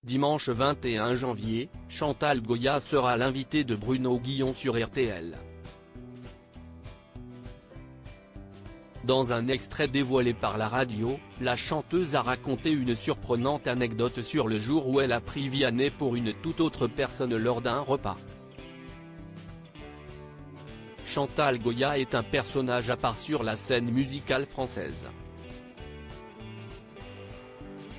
Dimanche 21 janvier, Chantal Goya sera l'invitée de Bruno Guillon sur RTL. Dans un extrait dévoilé par la radio, la chanteuse a raconté une surprenante anecdote sur le jour où elle a pris Vianney pour une toute autre personne lors d'un repas. Chantal Goya est un personnage à part sur la scène musicale française.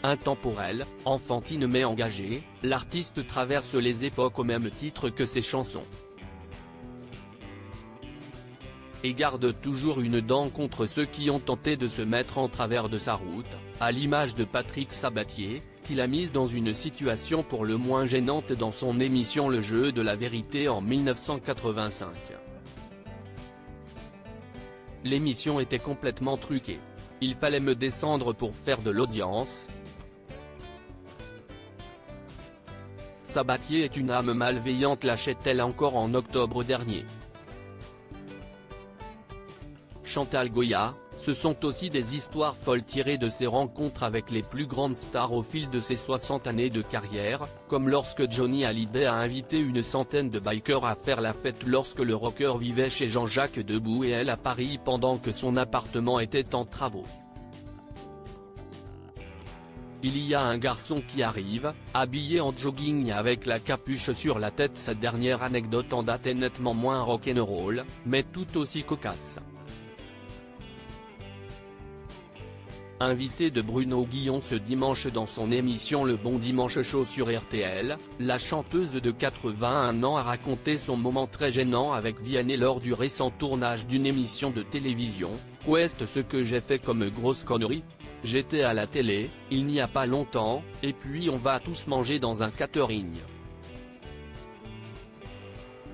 Intemporelle, enfantine mais engagée, l'artiste traverse les époques au même titre que ses chansons. Et garde toujours une dent contre ceux qui ont tenté de se mettre en travers de sa route, à l'image de Patrick Sabatier, qui l'a mise dans une situation pour le moins gênante dans son émission Le Jeu de la Vérité en 1985. L'émission était complètement truquée. Il fallait me descendre pour faire de l'audience. Sabatier est une âme malveillante, lâchait-elle encore en octobre dernier. Chantal Goya, ce sont aussi des histoires folles tirées de ses rencontres avec les plus grandes stars au fil de ses 60 années de carrière, comme lorsque Johnny Hallyday a invité une centaine de bikers à faire la fête lorsque le rocker vivait chez Jean-Jacques Debout et elle à Paris pendant que son appartement était en travaux. Il y a un garçon qui arrive, habillé en jogging avec la capuche sur la tête. Cette dernière anecdote en date est nettement moins rock'n'roll, mais tout aussi cocasse. Invitée de Bruno Guillon ce dimanche dans son émission Le Bon Dimanche Show sur RTL, la chanteuse de 81 ans a raconté son moment très gênant avec Vianney lors du récent tournage d'une émission de télévision. « Qu'est-ce ce que j'ai fait comme grosse connerie ? J'étais à la télé, il n'y a pas longtemps, et puis on va tous manger dans un catering.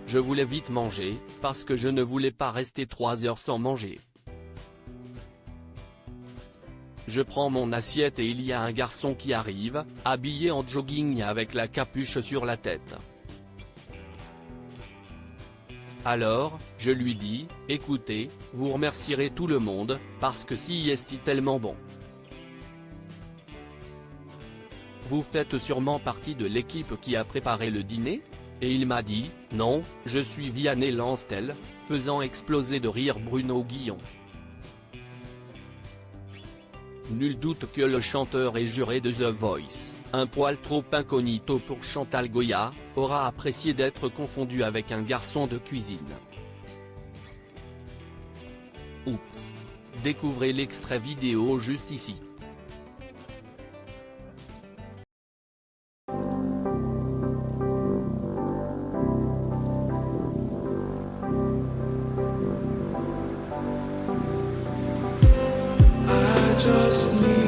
Je voulais vite manger, parce que je ne voulais pas rester 3 heures sans manger. Je prends mon assiette et il y a un garçon qui arrive, habillé en jogging avec la capuche sur la tête. Alors, je lui dis, écoutez, vous remercierez tout le monde, parce que si est tellement bon. Vous faites sûrement partie de l'équipe qui a préparé le dîner ? Et il m'a dit, non, je suis Vianney, lance-t-elle, faisant exploser de rire Bruno Guillon. Nul doute que le chanteur et juré de The Voice, un poil trop incognito pour Chantal Goya, aura apprécié d'être confondu avec un garçon de cuisine. Oups. Découvrez l'extrait vidéo juste ici. Just need